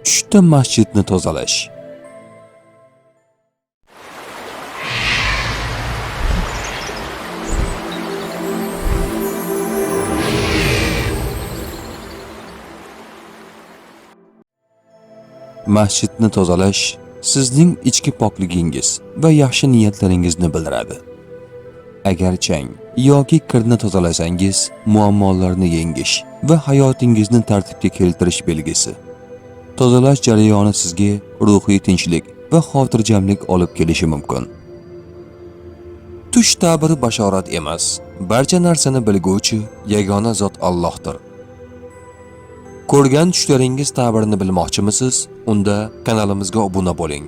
Tushda masjidni tozalash. Masjidni tozalash sizning ichki pokligingiz va yaxshi niyatlaringizni bildiradi. Agar chang yoki kirni tozalasangiz, muammolarni yengish va hayotingizni tartibga keltirish belgisi. Tozalash jarayoni sizga ruhiy tinchlik va xotirjamlik olib kelishi mumkin. Tush ta'biri bashorat emas, barcha narsani bilguvchi yagona zot Allohdir. Ko'rgan tushlaringiz ta'birini bilmoqchimisiz? Unda kanalimizga obuna bo'ling.